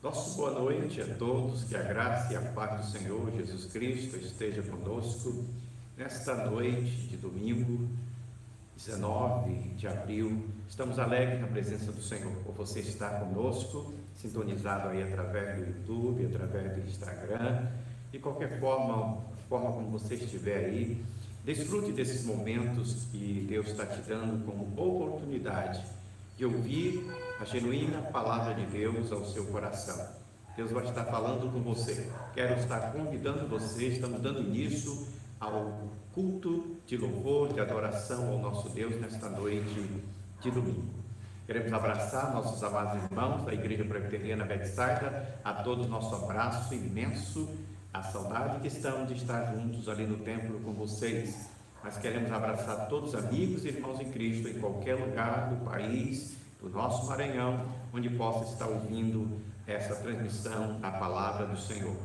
Nosso boa noite a todos, que a graça e a paz do Senhor Jesus Cristo esteja conosco nesta noite de domingo, 19 de abril. Estamos alegres na presença do Senhor, por você estar conosco, sintonizado aí através do YouTube, através do Instagram, de qualquer forma como você estiver aí, desfrute desses momentos que Deus está te dando como oportunidade de ouvir a genuína palavra de Deus ao seu coração. Deus vai estar falando com você. Quero estar convidando você, estamos dando início ao culto de louvor, de adoração ao nosso Deus nesta noite de domingo. Queremos abraçar nossos amados irmãos da Igreja Presbiteriana Betsaida, a todos nosso abraço imenso, a saudade que estamos de estar juntos ali no templo com vocês. Mas queremos abraçar todos os amigos e irmãos em Cristo em qualquer lugar do país, do nosso Maranhão, onde possa estar ouvindo essa transmissão da palavra do Senhor.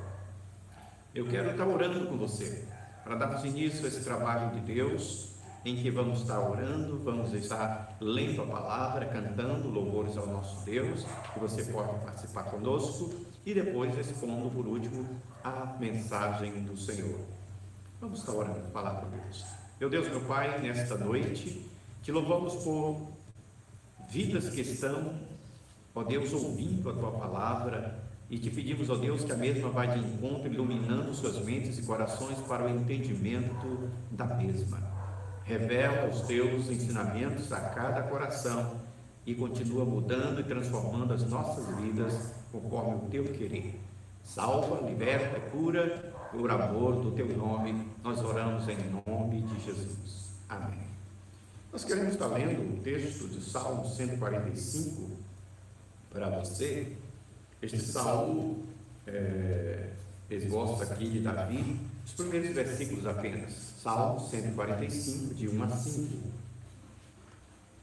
Eu quero estar orando com você, para darmos início a esse trabalho de Deus, em que vamos estar orando, vamos estar lendo a palavra, cantando louvores ao nosso Deus, que você pode participar conosco, e depois expondo por último a mensagem do Senhor. Vamos estar orando, falar com Deus. Meu Deus, meu Pai, nesta noite, te louvamos por vidas que estão, ó Deus, ouvindo a Tua palavra, e te pedimos, ó Deus, que a mesma vá de encontro, iluminando suas mentes e corações para o entendimento da mesma. Revela os Teus ensinamentos a cada coração e continua mudando e transformando as nossas vidas conforme o Teu querer. Salva, liberta, cura, por amor do Teu nome, nós oramos em nome de Jesus. Amém. Nós queremos estar lendo o texto de Salmo 145 para você. Este salmo esboça aqui de Davi, os primeiros versículos apenas. Salmo 145, de 1 a 5.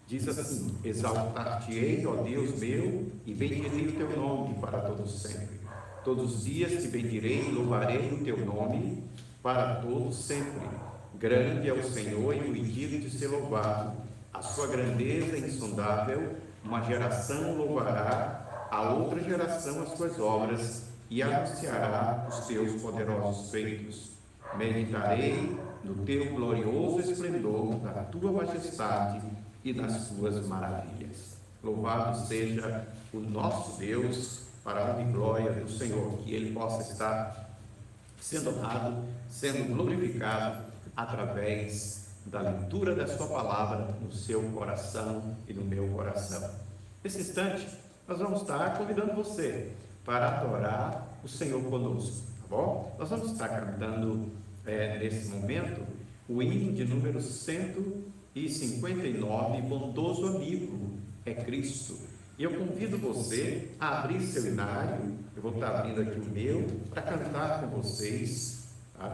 Diz assim: Exaltar-te-ei, ó Deus meu, e bendirei o teu nome para todos sempre. Todos os dias te bendirei e louvarei o teu nome para todos sempre. Grande é o Senhor e digno de ser louvado. A sua grandeza é insondável. Uma geração louvará a outra geração as suas obras e anunciará os teus poderosos feitos. Meditarei no teu glorioso esplendor, na tua majestade e nas tuas maravilhas. Louvado seja o nosso Deus, para a honra e glória do Senhor, que Ele possa estar sendo honrado, sendo glorificado através da leitura da sua palavra no seu coração e no meu coração. Nesse instante, nós vamos estar convidando você para adorar o Senhor conosco, tá bom? Nós vamos estar cantando nesse momento o hino de número 159, Bondoso Amigo é Cristo. E eu convido você a abrir seu hinário. Eu vou estar abrindo aqui o meu para cantar com vocês.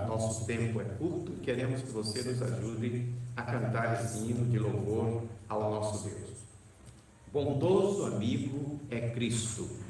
Nosso tempo é curto, queremos que você nos ajude a cantar esse hino de louvor ao nosso Deus. Bondoso amigo é Cristo.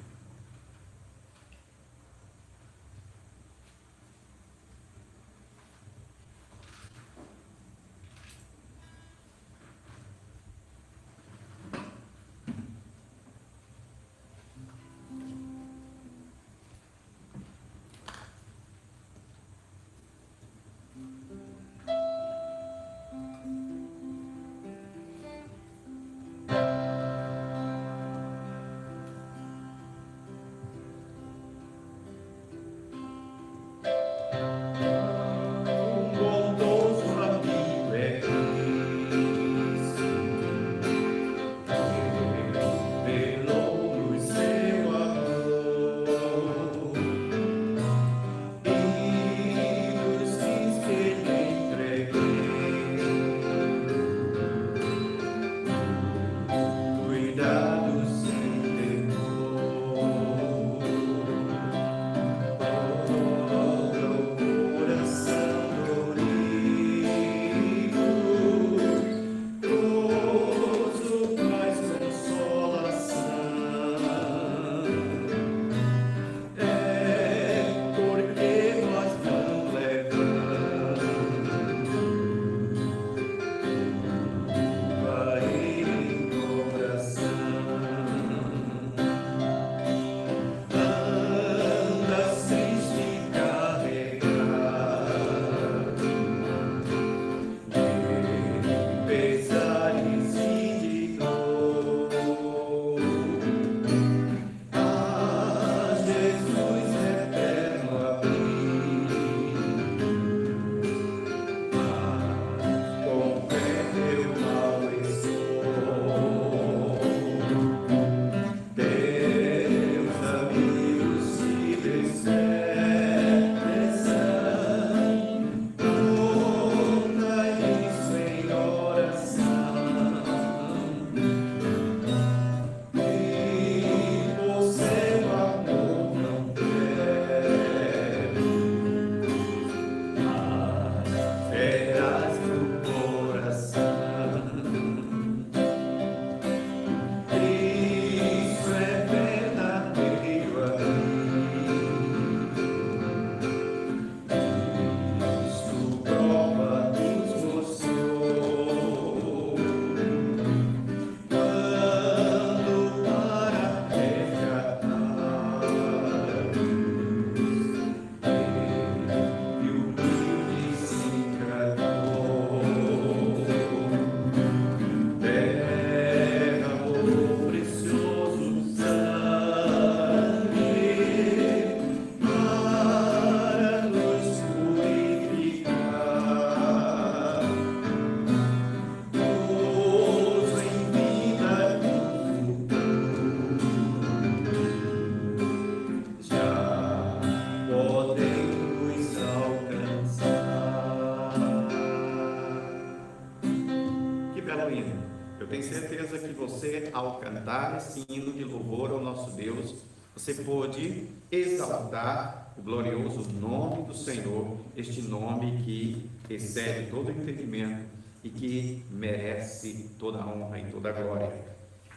belo hino. Eu tenho certeza que você, ao cantar esse hino de louvor ao nosso Deus, você pôde exaltar o glorioso nome do Senhor, este nome que excede todo entendimento e que merece toda a honra e toda a glória.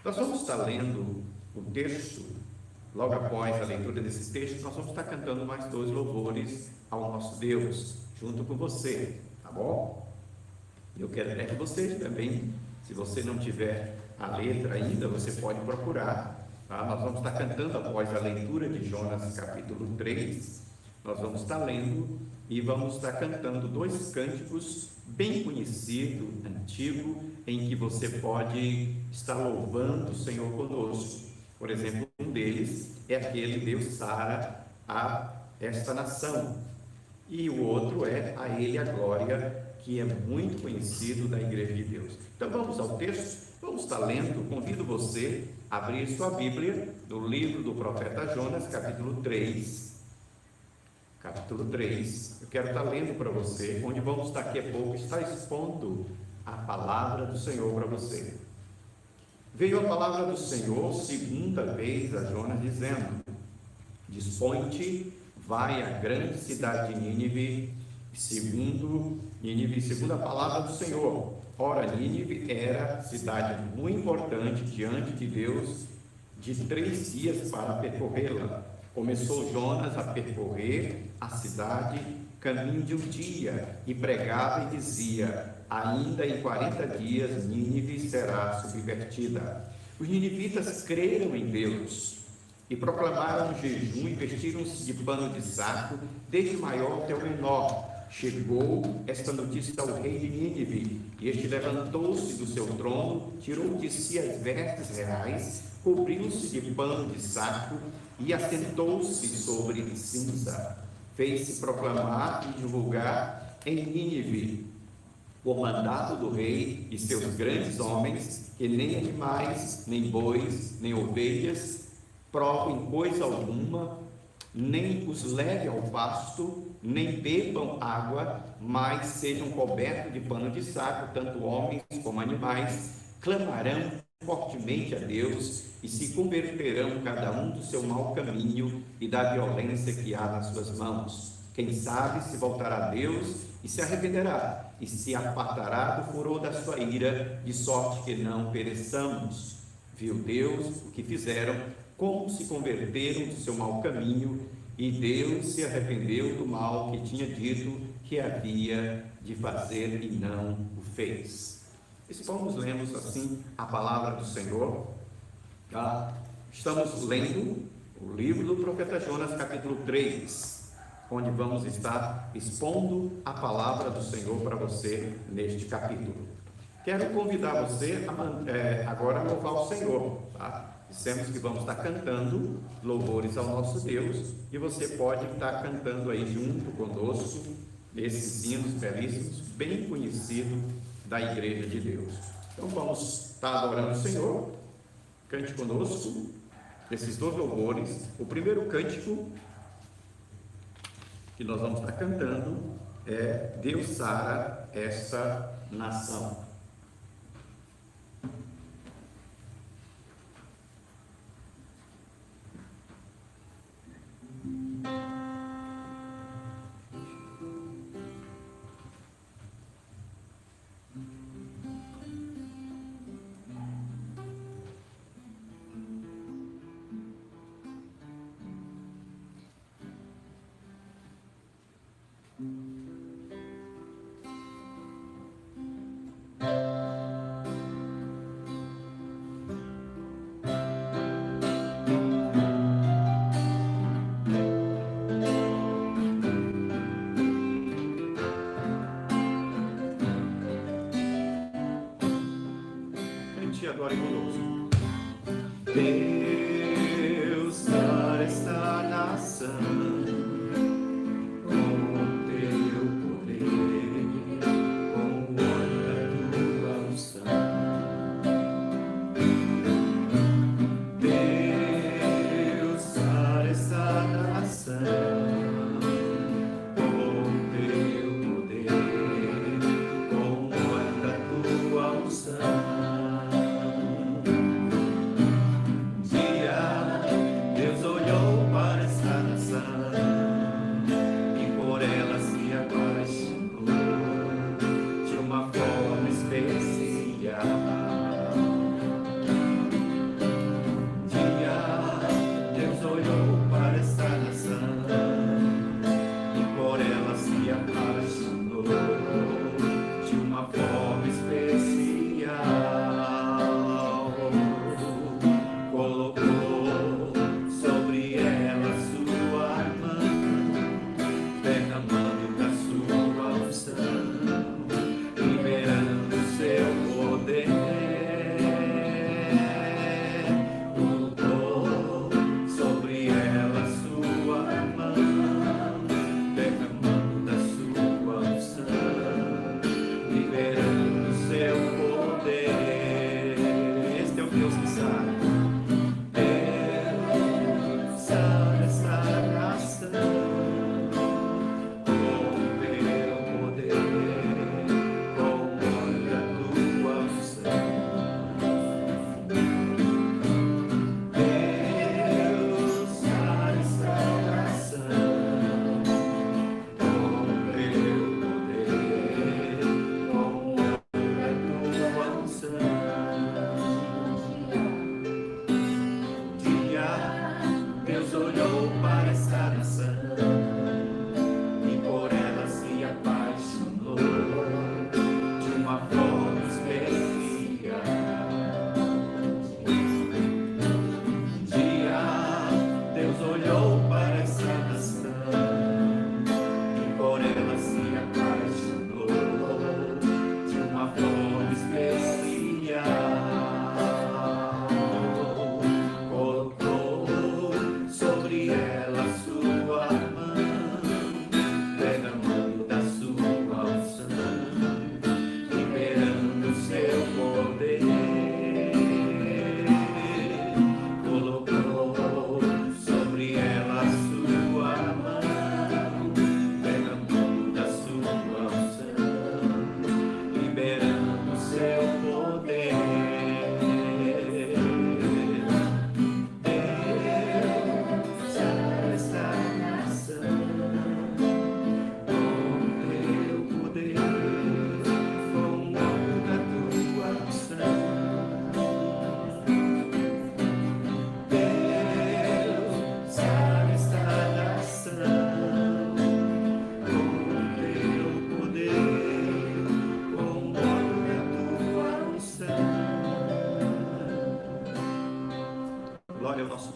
Nós vamos estar lendo o texto, logo após a leitura desse texto, nós vamos estar cantando mais 2 louvores ao nosso Deus, junto com você, tá bom? Eu quero que vocês também, se você não tiver a letra ainda, você pode procurar, tá? Nós vamos estar cantando após a leitura de Jonas capítulo 3, nós vamos estar lendo e vamos estar cantando 2 cânticos bem conhecidos, antigos, em que você pode estar louvando o Senhor conosco. Por exemplo, um deles é aquele Deus sara a esta nação, e o outro é a Ele a glória, que é muito conhecido da Igreja de Deus. Então vamos ao texto, vamos estar lendo. Convido você a abrir sua Bíblia no livro do profeta Jonas, capítulo 3. Capítulo 3, eu quero estar lendo para você, onde vamos estar daqui a pouco, está expondo a palavra do Senhor para você. Veio a palavra do Senhor segunda vez a Jonas, dizendo: dispõe-te, vai à grande cidade de Nínive, segundo a palavra do Senhor. Ora, Nínive era cidade muito importante diante de Deus, de 3 dias para percorrê-la. Começou Jonas a percorrer a cidade, caminho de um dia, e pregava e dizia: ainda em 40 dias Nínive será subvertida. Os ninivitas creram em Deus e proclamaram um jejum e vestiram-se de pano de saco, desde o maior até o menor. Chegou esta notícia ao rei de Nínive, e este levantou-se do seu trono, tirou de si as vestes reais, cobriu-se de pano de saco e assentou-se sobre cinza. Fez-se proclamar e divulgar em Nínive, por mandado do rei e seus grandes homens, que nem animais, nem bois, nem ovelhas provem coisa alguma, nem os leve ao pasto, nem bebam água, mas sejam cobertos de pano de saco, tanto homens como animais. Clamarão fortemente a Deus e se converterão cada um do seu mau caminho e da violência que há nas suas mãos. Quem sabe se voltará a Deus e se arrependerá e se apartará do furor da sua ira, de sorte que não pereçamos. Viu Deus o que fizeram, como se converteram do seu mau caminho, e Deus se arrependeu do mal que tinha dito que havia de fazer e não o fez. Expomos, lemos assim a palavra do Senhor. Estamos lendo o livro do profeta Jonas, capítulo 3, onde vamos estar expondo a palavra do Senhor para você neste capítulo. Quero convidar você agora a louvar o Senhor, tá? Dissemos que vamos estar cantando louvores ao nosso Deus, e você pode estar cantando aí junto conosco esses hinos belíssimos, bem conhecidos da Igreja de Deus. Então vamos estar adorando o Senhor. Cante conosco esses 2 louvores. O primeiro cântico que nós vamos estar cantando é Deus sara esta nação. Adore conosco. Deus sara esta nação com teu poder, com a tua unção. Deus sara esta nação com teu poder, com a tua unção.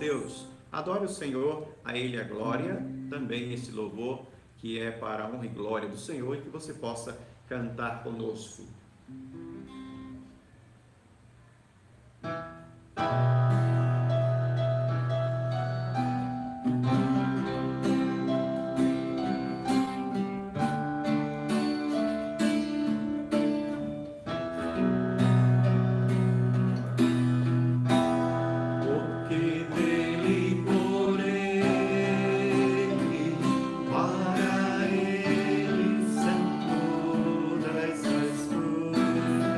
Deus. Adore o Senhor, a Ele a glória, também esse louvor que é para a honra e glória do Senhor e que você possa cantar conosco. Para ele são todas as coisas.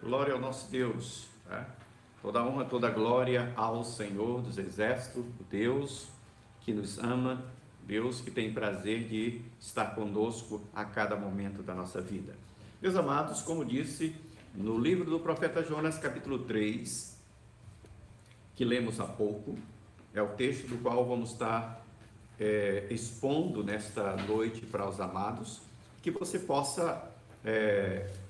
Glória ao nosso Deus, tá? Toda honra, toda glória ao Senhor dos Exércitos, o Deus que nos ama, Deus que tem prazer de estar conosco a cada momento da nossa vida. Meus amados, como disse no livro do profeta Jonas, capítulo 3, que lemos há pouco, é o texto do qual vamos estar expondo nesta noite para os amados, que você possa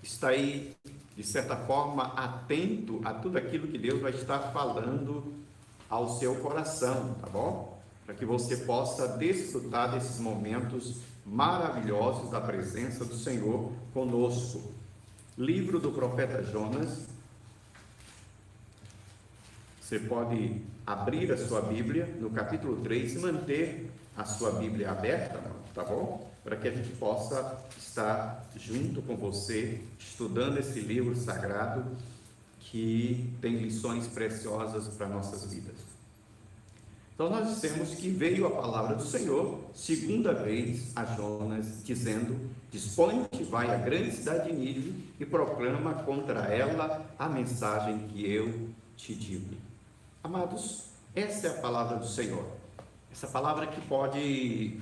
estar aí, de certa forma, atento a tudo aquilo que Deus vai estar falando ao seu coração, tá bom? Para que você possa desfrutar desses momentos maravilhosos da presença do Senhor conosco. Livro do profeta Jonas. Você pode abrir a sua Bíblia no capítulo 3 e manter a sua Bíblia aberta, tá bom? Para que a gente possa estar junto com você, estudando esse livro sagrado que tem lições preciosas para nossas vidas. Então nós dissemos que veio a palavra do Senhor, segunda vez a Jonas, dizendo: dispõe-te, vai à grande cidade de Nínive e proclama contra ela a mensagem que eu te digo. Amados, essa é a palavra do Senhor, essa palavra que pode,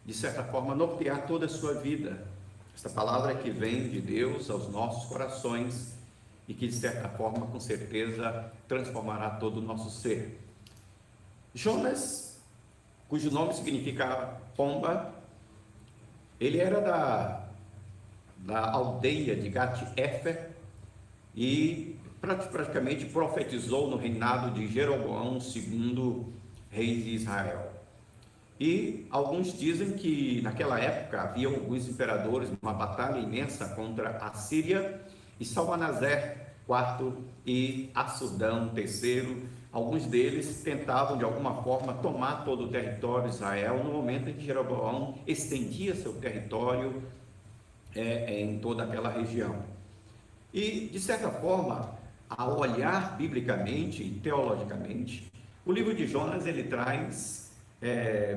de certa forma, nortear toda a sua vida, essa palavra que vem de Deus aos nossos corações e que, de certa forma, com certeza, transformará todo o nosso ser. Jonas, cujo nome significa pomba, ele era da aldeia de Gat-Hefer e praticamente profetizou no reinado de Jeroboão II, rei de Israel. E alguns dizem que naquela época havia alguns imperadores, uma batalha imensa contra a Síria, e Salmanaser IV e Assurdão III, alguns deles tentavam de alguma forma tomar todo o território de Israel no momento em que Jeroboão estendia seu território em toda aquela região. E, de certa forma, ao olhar biblicamente e teologicamente, o livro de Jonas ele traz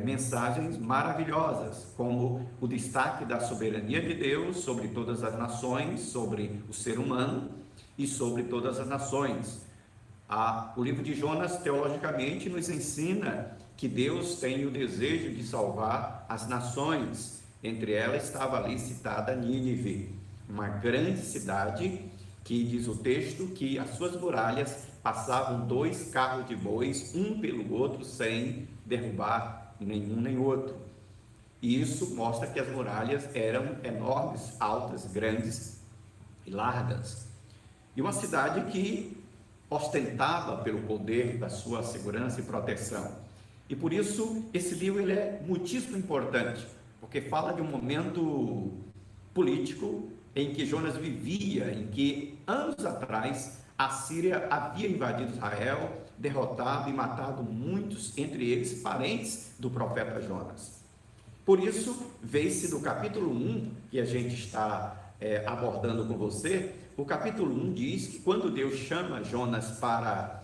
mensagens maravilhosas, como o destaque da soberania de Deus sobre todas as nações, sobre o ser humano e sobre todas as nações. O livro de Jonas, teologicamente, nos ensina que Deus tem o desejo de salvar as nações. Entre elas estava ali citada Nínive, uma grande cidade que diz o texto que as suas muralhas passavam 2 carros de bois, um pelo outro, sem derrubar nenhum nem outro. E isso mostra que as muralhas eram enormes, altas, grandes e largas. E uma cidade que ostentava pelo poder da sua segurança e proteção. E por isso esse livro ele é muitíssimo importante, porque fala de um momento político em que Jonas vivia, em que anos atrás a Síria havia invadido Israel, derrotado e matado muitos, entre eles parentes do profeta Jonas. Por isso, vê-se no capítulo 1, que a gente está abordando com você, o capítulo 1 diz que quando Deus chama Jonas para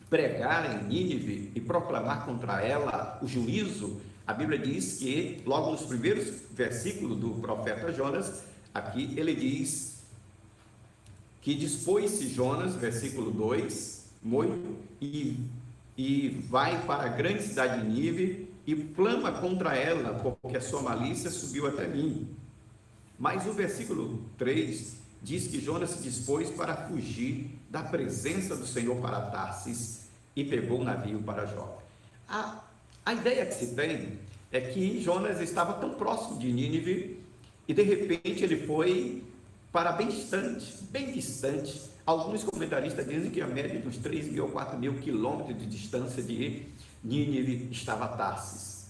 pregar em Nínive e proclamar contra ela o juízo, a Bíblia diz que, logo nos primeiros versículos do profeta Jonas, aqui ele diz que dispôs-se Jonas, versículo 2, e vai para a grande cidade de Nínive e clama contra ela, porque a sua malícia subiu até mim. Mas o versículo 3 diz que Jonas se dispôs para fugir da presença do Senhor para Tarsis e pegou o navio para Jope. A ideia que se tem é que Jonas estava tão próximo de Nínive e de repente ele foi para bem distante. Alguns comentaristas dizem que a média de uns 3.000 ou 4.000 quilômetros de distância de Nínive estava Tarsis.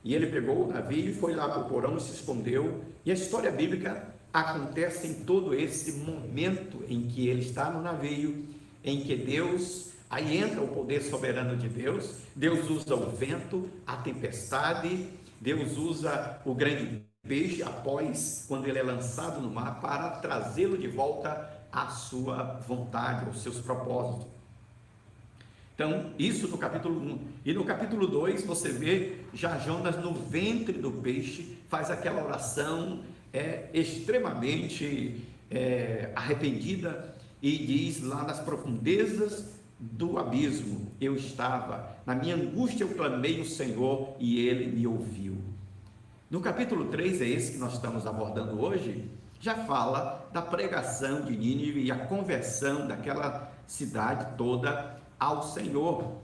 E ele pegou o navio, foi lá para o porão e se escondeu. E a história bíblica acontece em todo esse momento em que ele está no navio, em que Deus, aí entra o poder soberano de Deus, Deus usa o vento, a tempestade, Deus usa o grande peixe após, quando ele é lançado no mar, para trazê-lo de volta à sua vontade, aos seus propósitos. Então, isso no capítulo 1. E no capítulo 2, você vê já Jonas no ventre do peixe, faz aquela oração extremamente arrependida, e diz lá: nas profundezas do abismo eu estava, na minha angústia eu clamei o Senhor e Ele me ouviu. No capítulo 3, é esse que nós estamos abordando hoje, já fala da pregação de Nínive e a conversão daquela cidade toda ao Senhor,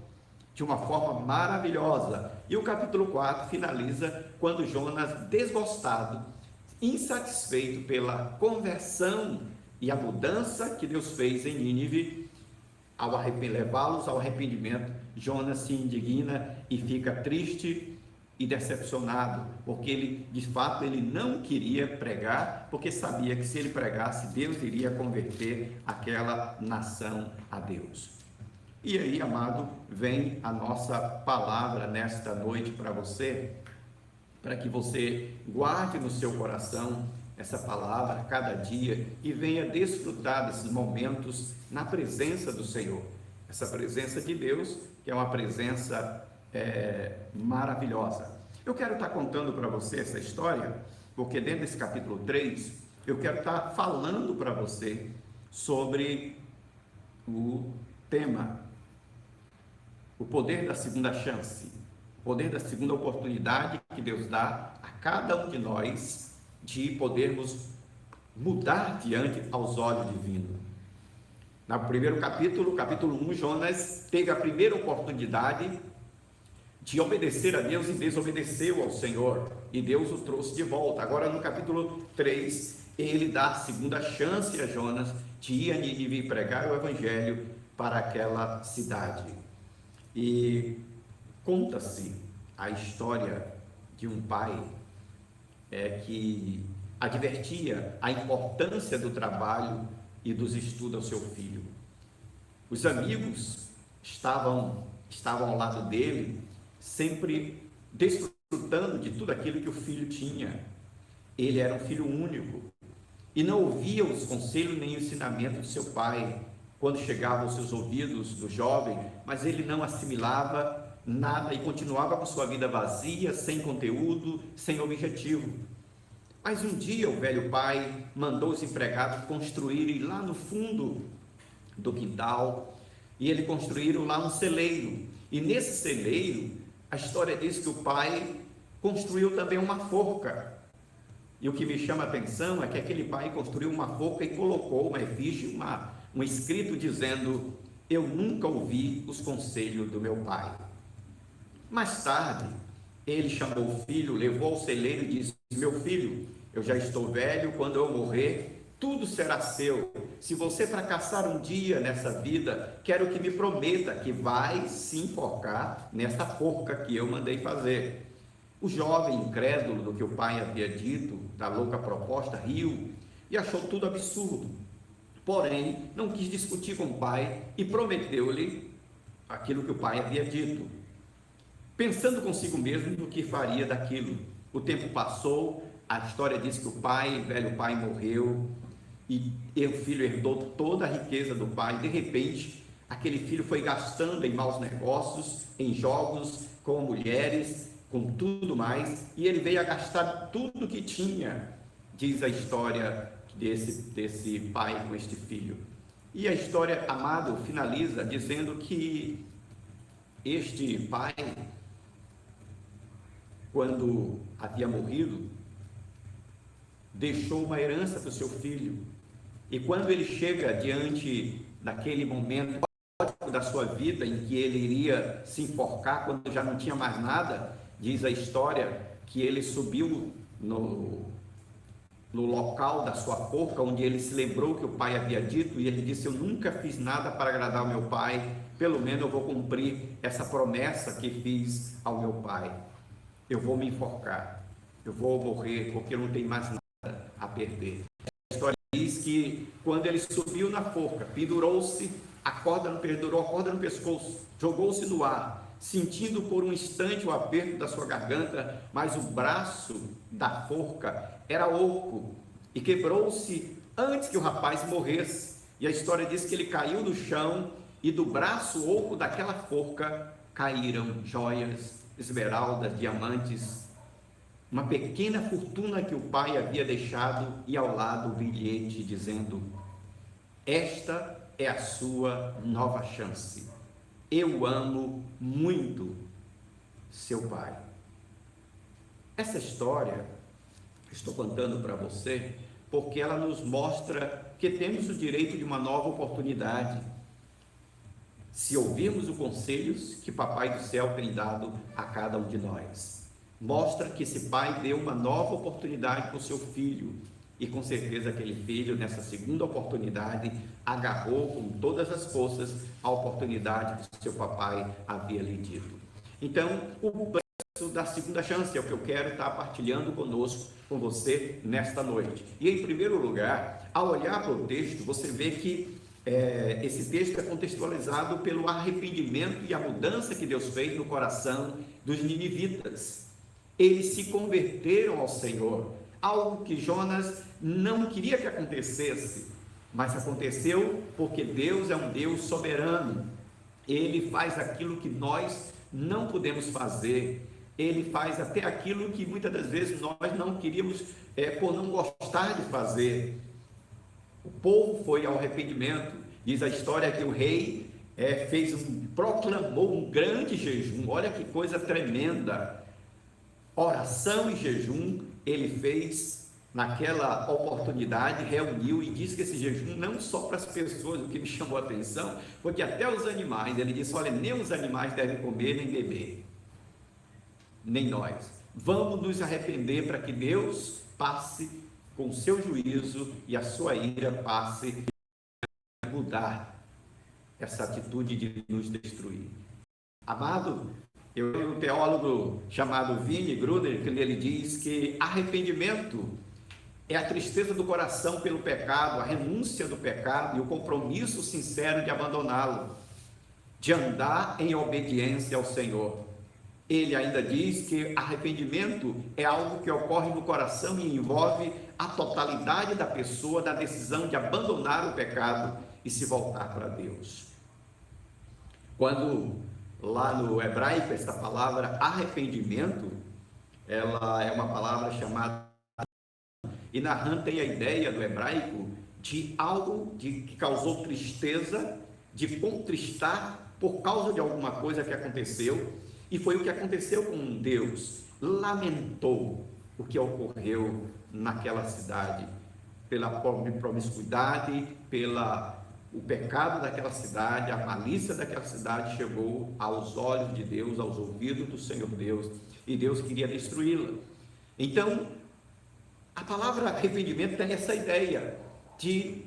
de uma forma maravilhosa. E o capítulo 4 finaliza quando Jonas, desgostado, insatisfeito pela conversão e a mudança que Deus fez em Nínive, ao levá-los ao arrependimento, Jonas se indigna e fica triste e decepcionado, porque ele, de fato, ele não queria pregar, porque sabia que se ele pregasse, Deus iria converter aquela nação a Deus. E aí, amado, vem a nossa palavra nesta noite para você, para que você guarde no seu coração essa palavra a cada dia e venha desfrutar desses momentos na presença do Senhor. Essa presença de Deus, que é uma presença maravilhosa. Eu quero estar contando para você essa história, porque dentro desse capítulo 3, eu quero estar falando para você sobre o tema, o poder da segunda chance, o poder da segunda oportunidade que Deus dá a cada um de nós de podermos mudar diante aos olhos divinos. No primeiro capítulo, capítulo 1, Jonas teve a primeira oportunidade de obedecer a Deus e desobedeceu ao Senhor, e Deus o trouxe de volta. Agora no capítulo 3, ele dá a segunda chance a Jonas de ir a Nínive e pregar o evangelho para aquela cidade. E conta-se a história de um pai que advertia a importância do trabalho e dos estudos ao seu filho. Os amigos estavam ao lado dele, sempre desfrutando de tudo aquilo que o filho tinha. Ele era um filho único e não ouvia os conselhos nem o ensinamento de seu pai quando chegava aos seus ouvidos do jovem, mas ele não assimilava nada e continuava com sua vida vazia, sem conteúdo, sem objetivo. Mas um dia o velho pai mandou os empregados construírem lá no fundo do quintal, e eles construíram lá um celeiro, e nesse celeiro, a história diz que o pai construiu também uma forca, e o que me chama a atenção é que aquele pai construiu uma forca e colocou uma efígie, um escrito dizendo: eu nunca ouvi os conselhos do meu pai. Mais tarde, ele chamou o filho, levou ao celeiro e disse: meu filho, eu já estou velho, quando eu morrer, tudo será seu. Se você fracassar um dia nessa vida, quero que me prometa que vai se enforcar nessa forca que eu mandei fazer. O jovem, incrédulo do que o pai havia dito, da louca proposta, riu e achou tudo absurdo. Porém, não quis discutir com o pai e prometeu-lhe aquilo que o pai havia dito, pensando consigo mesmo no que faria daquilo. O tempo passou, a história diz que o velho pai morreu, e o filho herdou toda a riqueza do pai. De repente, aquele filho foi gastando em maus negócios, em jogos, com mulheres, com tudo mais, e ele veio a gastar tudo que tinha, diz a história desse pai com este filho. E a história, amado, finaliza dizendo que este pai, quando havia morrido, deixou uma herança para o seu filho, e quando ele chega diante daquele momento da sua vida em que ele iria se enforcar, quando já não tinha mais nada, diz a história que ele subiu no local da sua forca, onde ele se lembrou que o pai havia dito, e ele disse: eu nunca fiz nada para agradar o meu pai, pelo menos eu vou cumprir essa promessa que fiz ao meu pai. Eu vou me enforcar, eu vou morrer, porque eu não tenho mais nada a perder. A história diz que quando ele subiu na forca, pendurou-se, a corda no pescoço, jogou-se no ar, sentindo por um instante o aperto da sua garganta, mas o braço da forca era oco e quebrou-se antes que o rapaz morresse. E a história diz que ele caiu no chão, e do braço oco daquela forca caíram joias, esmeraldas, diamantes, uma pequena fortuna que o pai havia deixado e ao lado o bilhete dizendo: esta é a sua nova chance. Eu amo muito seu pai. Essa história estou contando para você porque ela nos mostra que temos o direito de uma nova oportunidade, se ouvirmos os conselhos que Papai do Céu tem dado a cada um de nós. Mostra que esse pai deu uma nova oportunidade para o seu filho, e com certeza aquele filho, nessa segunda oportunidade, agarrou com todas as forças a oportunidade que seu papai havia lhe dito. Então, o preço da segunda chance é o que eu quero estar partilhando conosco, com você, nesta noite. E em primeiro lugar, ao olhar para o texto, você vê que esse texto é contextualizado pelo arrependimento e a mudança que Deus fez no coração dos ninivitas. Eles se converteram ao Senhor, algo que Jonas não queria que acontecesse, mas aconteceu porque Deus é um Deus soberano. Ele faz aquilo que nós não podemos fazer. Ele faz até aquilo que muitas das vezes nós não queríamos, por não gostar de fazer. O povo foi ao arrependimento. Diz a história que o rei proclamou um grande jejum. Olha que coisa tremenda! Oração e jejum ele fez naquela oportunidade, reuniu e disse que esse jejum não só para as pessoas, o que me chamou a atenção, porque até os animais, ele disse: olha, nem os animais devem comer nem beber, nem nós. Vamos nos arrepender para que Deus passe com o seu juízo e a sua ira passe a mudar essa atitude de nos destruir. Amado, eu tenho um teólogo chamado Vini Gruder, que ele diz que arrependimento é a tristeza do coração pelo pecado, a renúncia do pecado e o compromisso sincero de abandoná-lo, de andar em obediência ao Senhor. Ele ainda diz que arrependimento é algo que ocorre no coração e envolve a totalidade da pessoa na decisão de abandonar o pecado e se voltar para Deus. Quando lá no hebraico essa palavra arrependimento, ela é uma palavra chamada, e na Han tem a ideia do hebraico de algo que causou tristeza, de contristar por causa de alguma coisa que aconteceu. E foi o que aconteceu com Deus. Lamentou o que ocorreu naquela cidade, pela promiscuidade, o pecado daquela cidade, a malícia daquela cidade chegou aos olhos de Deus, aos ouvidos do Senhor Deus, e Deus queria destruí-la. Então, a palavra arrependimento tem essa ideia de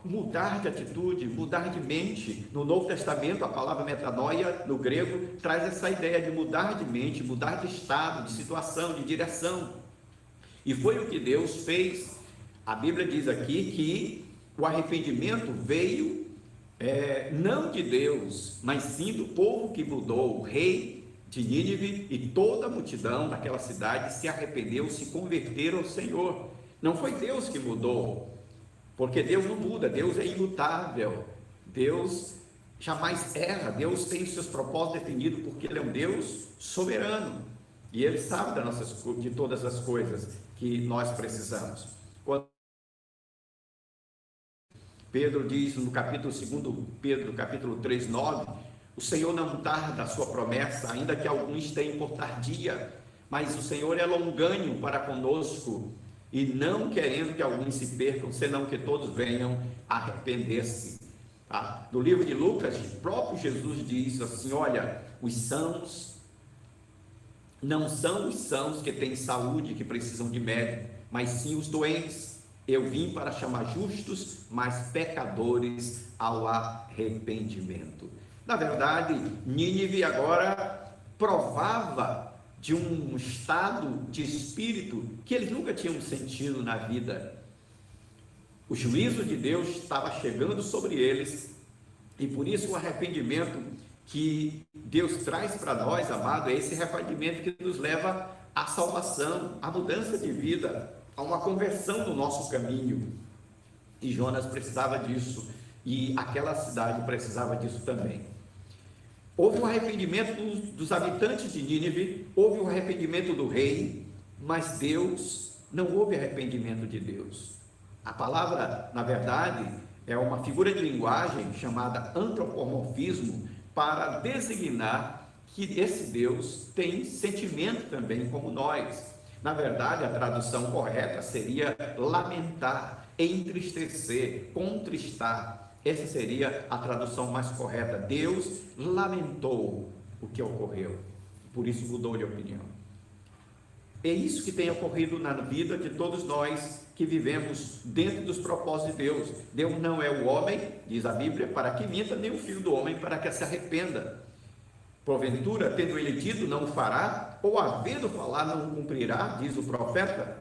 mudar de atitude, mudar de mente. No Novo Testamento, a palavra metanoia, no grego, traz essa ideia de mudar de mente, mudar de estado, de situação, de direção. E foi o que Deus fez. A Bíblia diz aqui que o arrependimento veio não de Deus, mas sim do povo que mudou. O rei de Nínive e toda a multidão daquela cidade se arrependeu, se converteram ao Senhor. Não foi Deus que mudou, porque Deus não muda, Deus é imutável, Deus jamais erra, Deus tem os seus propósitos definidos, porque Ele é um Deus soberano, e Ele sabe de todas as coisas que nós precisamos. Quando Pedro diz no capítulo 2, Pedro, capítulo 3, 9, o Senhor não tarda a sua promessa, ainda que alguns tenham por tardia, mas o Senhor é longânimo para conosco, e não querendo que alguns se percam, senão que todos venham a arrepender-se. Tá? No livro de Lucas, o próprio Jesus diz assim: olha, os sãos não são os sãos que têm saúde, que precisam de médico, mas sim os doentes. Eu vim para chamar justos, mas pecadores ao arrependimento. Na verdade, Nínive agora provava de um estado de espírito que eles nunca tinham sentido na vida. O juízo de Deus estava chegando sobre eles, e por isso o arrependimento que Deus traz para nós, amado, é esse arrependimento que nos leva à salvação, à mudança de vida, a uma conversão no nosso caminho. E Jonas precisava disso, e aquela cidade precisava disso também. Houve um arrependimento dos habitantes de Nínive, houve um arrependimento do rei, mas Deus, não houve arrependimento de Deus. A palavra, na verdade, é uma figura de linguagem chamada antropomorfismo para designar que esse Deus tem sentimento também como nós. Na verdade, a tradução correta seria lamentar, entristecer, contristar. Essa seria a tradução mais correta. Deus lamentou o que ocorreu, por isso mudou de opinião. É isso que tem ocorrido na vida de todos nós que vivemos dentro dos propósitos de Deus. Deus não é o homem, diz a Bíblia, para que minta, nem o filho do homem para que se arrependa. Porventura, tendo ele dito, não o fará, ou havendo falar, não o cumprirá, diz o profeta.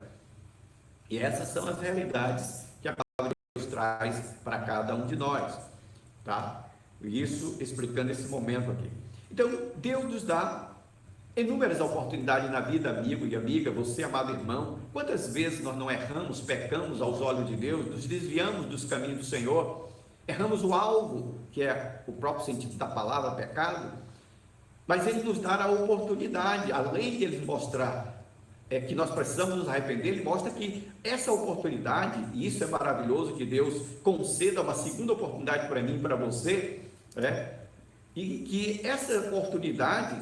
E essas são as realidades que a palavra de Deus traz para cada um de nós, tá? Isso explicando esse momento aqui. Então, Deus nos dá inúmeras oportunidades na vida, amigo e amiga, você, amado irmão. Quantas vezes nós não erramos, pecamos aos olhos de Deus, nos desviamos dos caminhos do Senhor, erramos o alvo, que é o próprio sentido da palavra pecado, mas Ele nos dá a oportunidade, além de Ele mostrar que nós precisamos nos arrepender, Ele mostra que essa oportunidade, e isso é maravilhoso, que Deus conceda uma segunda oportunidade para mim e para você, e que essa oportunidade,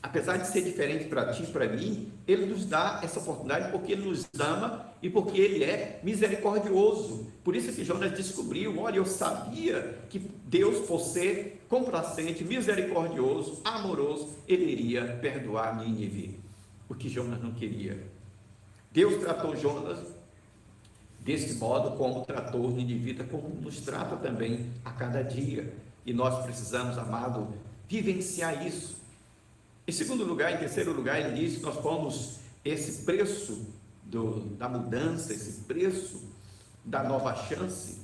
apesar de ser diferente para ti e para mim, Ele nos dá essa oportunidade porque Ele nos ama e porque Ele é misericordioso. Por isso que Jonas descobriu, olha, eu sabia que Deus, por ser complacente, misericordioso, amoroso, Ele iria perdoar Nínive, o que Jonas não queria. Deus tratou Jonas desse modo como tratou os ninivitas, como nos trata também a cada dia. E nós precisamos, amado, vivenciar isso. Em segundo lugar, em terceiro lugar, ele diz que nós pomos esse preço da mudança, esse preço da nova chance,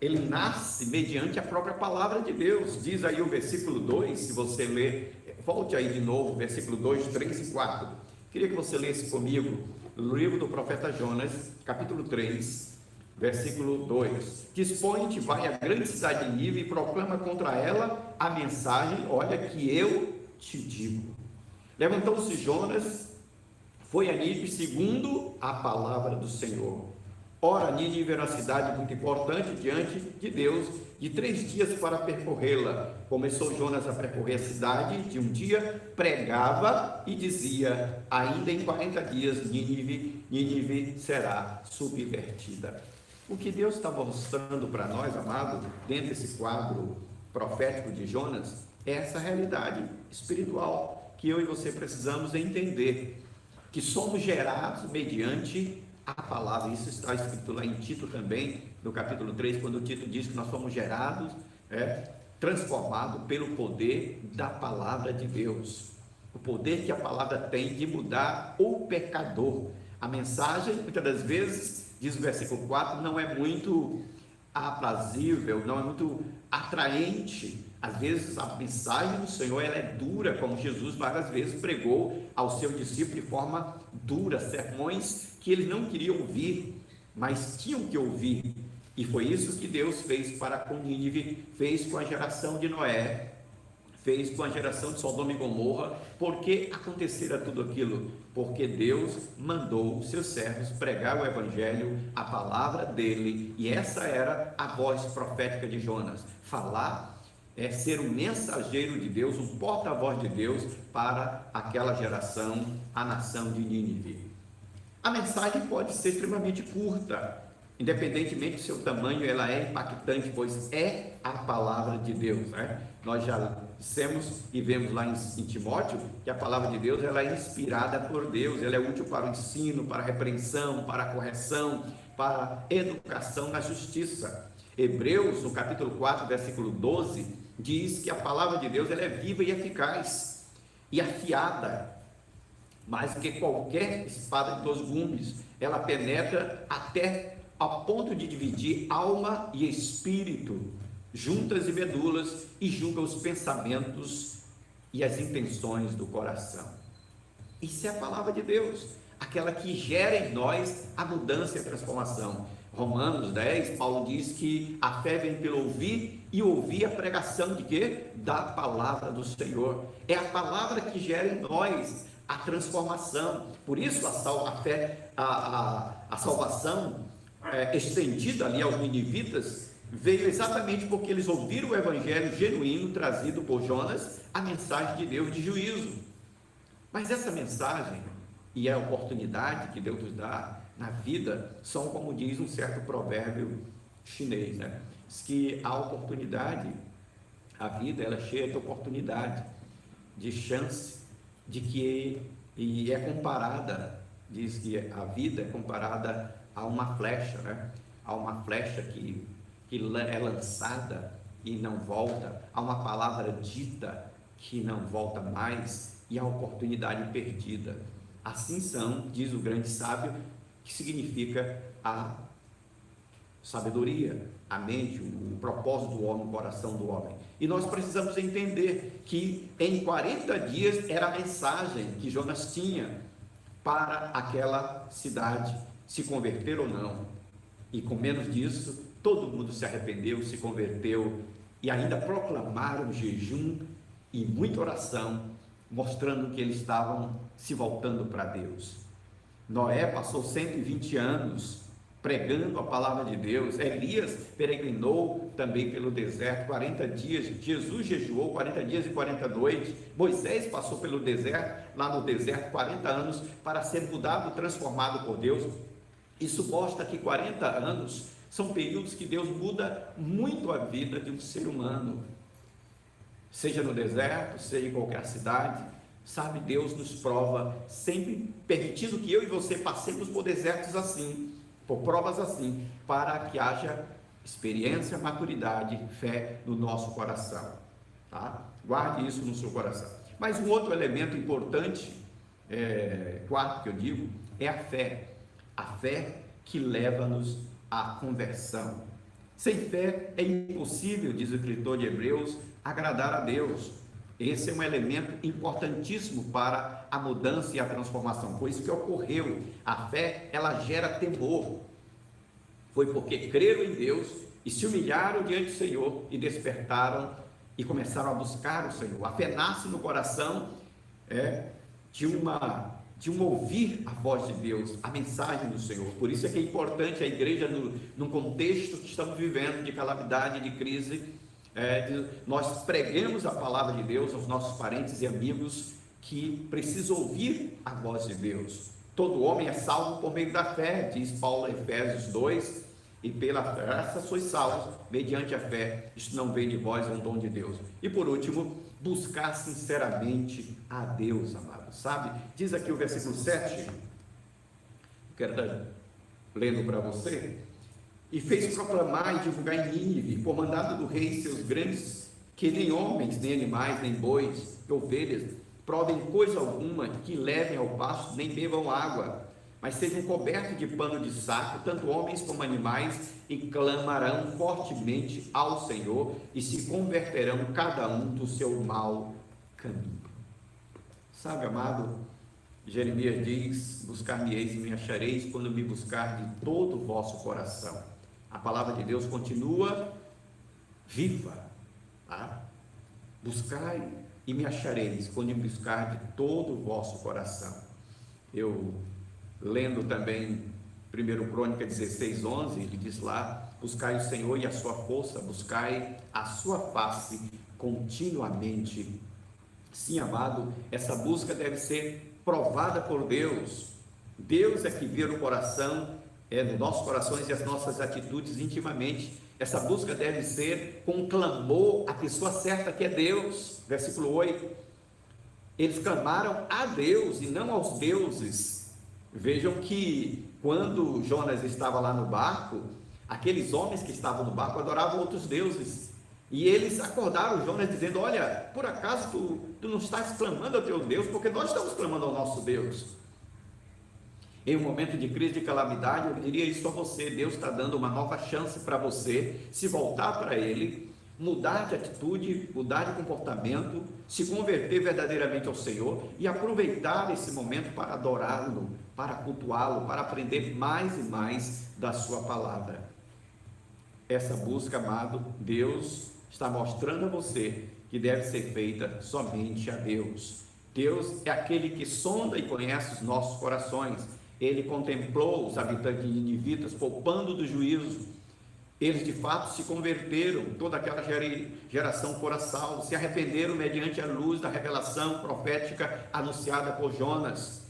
ele nasce mediante a própria palavra de Deus. Diz aí o versículo 2, se você ler, volte aí de novo, versículo 2, 3 e 4. Queria que você lesse comigo no livro do profeta Jonas, capítulo 3, versículo 2: dispõe-te, vai à grande cidade de Nínive e proclama contra ela a mensagem, olha, que eu te digo. Levantou-se Jonas, foi a Nínive segundo a palavra do Senhor. Ora, Nínive era uma cidade muito importante diante de Deus, de 3 dias para percorrê-la. Começou Jonas a percorrer a cidade, de um dia pregava e dizia: ainda em 40 dias Nínive será subvertida. O que Deus está mostrando para nós, amado, dentro desse quadro profético de Jonas, é essa realidade espiritual que eu e você precisamos entender, que somos gerados mediante a palavra. Isso está escrito lá em Tito também, no capítulo 3, quando o Tito diz que nós somos gerados, transformados pelo poder da palavra de Deus, o poder que a palavra tem de mudar o pecador. A mensagem, muitas das vezes, diz o versículo 4, não é muito aprazível, não é muito atraente. Às vezes a mensagem do Senhor ela é dura, como Jesus várias vezes pregou ao seu discípulo de forma dura, sermões que eles não queriam ouvir, mas tinham que ouvir. E foi isso que Deus fez para com Nínive, fez com a geração de Noé, fez com a geração de Sodoma e Gomorra. Por que acontecera tudo aquilo? Porque Deus mandou os seus servos pregar o evangelho, a palavra dele, e essa era a voz profética de Jonas, falar, ser um mensageiro de Deus, um porta-voz de Deus para aquela geração, a nação de Nínive. A mensagem pode ser extremamente curta, independentemente do seu tamanho, ela é impactante, pois é a palavra de Deus, Nós já dissemos e vemos lá em Timóteo que a palavra de Deus ela é inspirada por Deus, ela é útil para o ensino, para a repreensão, para a correção, para a educação na justiça. Hebreus, no capítulo 4, versículo 12, diz que a palavra de Deus ela é viva e eficaz e afiada, mais que qualquer espada de 2 gumes, ela penetra até ao ponto de dividir alma e espírito, juntas e medulas, e julga os pensamentos e as intenções do coração. Isso é a palavra de Deus, aquela que gera em nós a mudança e a transformação. Romanos 10, Paulo diz que a fé vem pelo ouvir, e ouvir a pregação de quê? Da palavra do Senhor. É a palavra que gera em nós a transformação. Por isso a salvação estendida ali aos ninivitas veio exatamente porque eles ouviram o evangelho genuíno trazido por Jonas, a mensagem de Deus de juízo. Mas essa mensagem e a oportunidade que Deus nos dá na vida são, como diz um certo provérbio chinês, né? Diz que a oportunidade, a vida, ela é cheia de oportunidade, de chance, e é comparada, diz que a vida é comparada a uma flecha, né? A uma flecha que é lançada e não volta, a uma palavra dita que não volta mais, e a oportunidade perdida. Assim são, diz o grande sábio, que significa a sabedoria, a mente, o propósito do homem, o coração do homem. E nós precisamos entender que em 40 dias era a mensagem que Jonas tinha para aquela cidade, se converter ou não. E com menos disso, todo mundo se arrependeu, se converteu e ainda proclamaram jejum e muita oração, mostrando que eles estavam se voltando para Deus. Noé passou 120 anos pregando a palavra de Deus. Elias peregrinou também pelo deserto 40 dias. Jesus jejuou 40 dias e 40 noites. Moisés passou pelo deserto, lá no deserto, 40 anos para ser mudado, transformado por Deus. Isso mostra que 40 anos são períodos que Deus muda muito a vida de um ser humano, seja no deserto, seja em qualquer cidade. Sabe, Deus nos prova, sempre permitindo que eu e você passemos por desertos assim, por provas assim, para que haja experiência, maturidade, fé no nosso coração, tá? Guarde isso no seu coração. Mas um outro elemento importante, quarto que eu digo, é a fé que leva-nos à conversão. Sem fé é impossível, diz o escritor de Hebreus, agradar a Deus. Esse é um elemento importantíssimo para a mudança e a transformação. Foi isso que ocorreu. A fé, ela gera temor. Foi porque creram em Deus e se humilharam diante do Senhor e despertaram e começaram a buscar o Senhor. A fé nasce no coração de um ouvir a voz de Deus, a mensagem do Senhor. Por isso é que é importante a igreja, num contexto que estamos vivendo de calamidade, de crise, nós pregamos a palavra de Deus aos nossos parentes e amigos que precisam ouvir a voz de Deus. Todo homem é salvo por meio da fé, diz Paulo em Efésios 2, e pela graça sois salvos, mediante a fé. Isto não vem de vós, é um dom de Deus. E por último, buscar sinceramente a Deus, amado. Sabe, diz aqui o versículo 7, quero estar lendo para você. E fez proclamar e divulgar em Nínive, por mandado do rei, seus grandes, que nem homens, nem animais, nem bois, ovelhas, provem coisa alguma, que levem ao pasto, nem bebam água, mas sejam cobertos de pano de saco, tanto homens como animais, e clamarão fortemente ao Senhor, e se converterão cada um do seu mau caminho. Sabe, amado, Jeremias diz: buscar-me-eis e me achareis, quando me buscar de todo o vosso coração. A palavra de Deus continua viva, tá? Buscai e me achareis, quando me buscar de todo o vosso coração. Eu, lendo também 1 Crônica 16:11, ele diz lá: buscai o Senhor e a sua força, buscai a sua face continuamente. Sim, amado, essa busca deve ser provada por Deus. Deus é que vê no coração, nos nossos corações e as nossas atitudes intimamente. Essa busca deve ser com clamor à pessoa certa, que é Deus. Versículo 8, eles clamaram a Deus e não aos deuses. Vejam que quando Jonas estava lá no barco, aqueles homens que estavam no barco adoravam outros deuses, e eles acordaram Jonas dizendo: olha, por acaso tu não estás clamando ao teu Deus, porque nós estamos clamando ao nosso Deus. Em um momento de crise, de calamidade, eu diria isso a você: Deus está dando uma nova chance para você se voltar para Ele, mudar de atitude, mudar de comportamento, se converter verdadeiramente ao Senhor e aproveitar esse momento para adorá-lo, para cultuá-lo, para aprender mais e mais da sua palavra. Essa busca, amado, Deus está mostrando a você que deve ser feita somente a Deus. Deus é aquele que sonda e conhece os nossos corações. Ele contemplou os habitantes de Ninive, poupando do juízo. Eles de fato se converteram, toda aquela geração fora salva, se arrependeram mediante a luz da revelação profética anunciada por Jonas.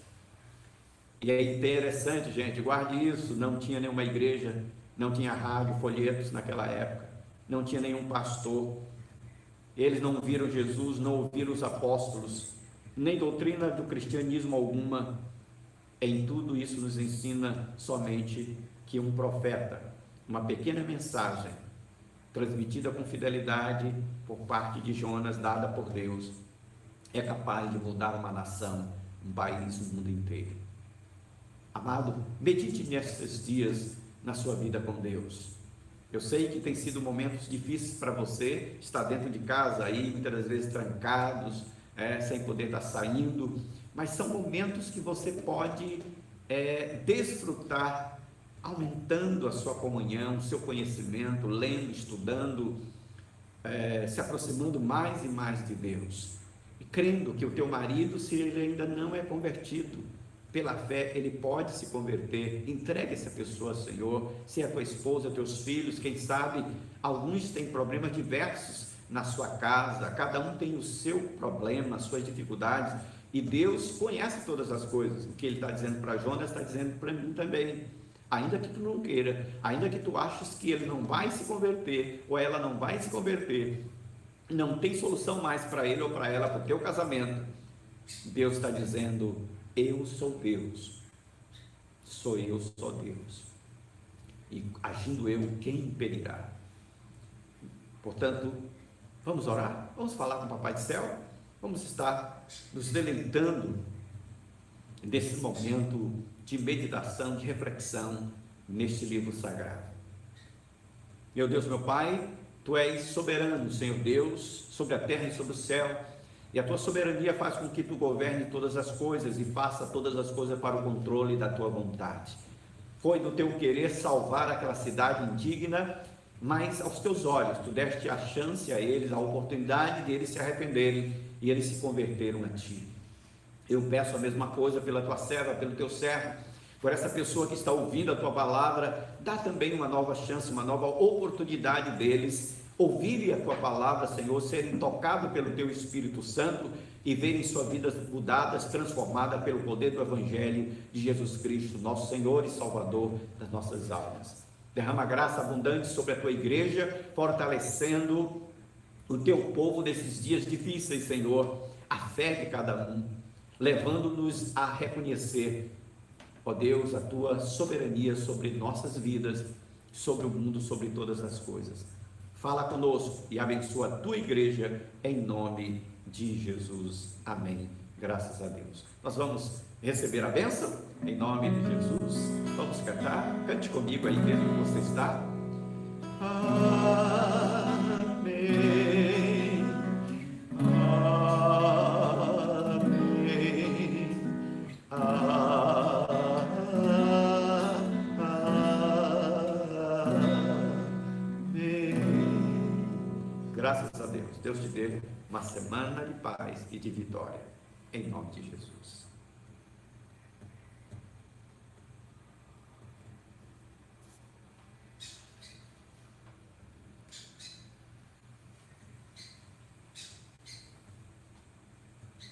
E é interessante, gente, guarde isso, não tinha nenhuma igreja, não tinha rádio, folhetos naquela época, não tinha nenhum pastor. Eles não viram Jesus, não ouviram os apóstolos, nem doutrina do cristianismo alguma. Em tudo isso nos ensina somente que um profeta, uma pequena mensagem transmitida com fidelidade por parte de Jonas, dada por Deus, é capaz de mudar uma nação, um país, um mundo inteiro. Amado, medite nesses dias na sua vida com Deus. Eu sei que tem sido momentos difíceis para você, estar dentro de casa aí, muitas vezes trancados, sem poder estar saindo, mas são momentos que você pode desfrutar, aumentando a sua comunhão, o seu conhecimento, lendo, estudando, se aproximando mais e mais de Deus, e crendo que o teu marido, se ele ainda não é convertido, pela fé ele pode se converter. Entregue essa pessoa ao Senhor. Se é a tua esposa, teus filhos, quem sabe alguns têm problemas diversos na sua casa, cada um tem o seu problema, as suas dificuldades, e Deus conhece todas as coisas. O que ele está dizendo para Jonas, está dizendo para mim também. Ainda que tu não queira, ainda que tu aches que ele não vai se converter, ou ela não vai se converter, não tem solução mais para ele ou para ela, para o teu casamento, Deus está dizendo: eu sou Deus, sou eu, sou Deus, e agindo eu, quem impedirá? Portanto, vamos orar, vamos falar com o Papai do Céu, vamos estar nos deleitando nesse momento de meditação, de reflexão neste livro sagrado. Meu Deus, meu Pai, Tu és soberano, Senhor Deus, sobre a terra e sobre o céu, e a Tua soberania faz com que Tu governe todas as coisas e faça todas as coisas para o controle da Tua vontade. Foi do Teu querer salvar aquela cidade indigna, mas aos Teus olhos Tu deste a chance a eles, a oportunidade de eles se arrependerem, e eles se converteram a Ti. Eu peço a mesma coisa pela Tua serva, pelo Teu servo, por essa pessoa que está ouvindo a Tua palavra. Dá também uma nova chance, uma nova oportunidade deles ouvirem a Tua palavra, Senhor, serem tocados pelo Teu Espírito Santo e verem suas vidas mudadas, transformadas pelo poder do Evangelho de Jesus Cristo, nosso Senhor e Salvador das nossas almas. Derrama graça abundante sobre a Tua igreja, fortalecendo o Teu povo nesses dias difíceis, Senhor, a fé de cada um, levando-nos a reconhecer, ó Deus, a Tua soberania sobre nossas vidas, sobre o mundo, sobre todas as coisas. Fala conosco e abençoa a Tua igreja, em nome de Jesus. Amém. Graças a Deus. Nós vamos receber a bênção, em nome de Jesus. Vamos cantar. Cante comigo aí mesmo que você está. Amém. Graças a Deus. Deus te dê uma semana de paz e de vitória, em nome de Jesus.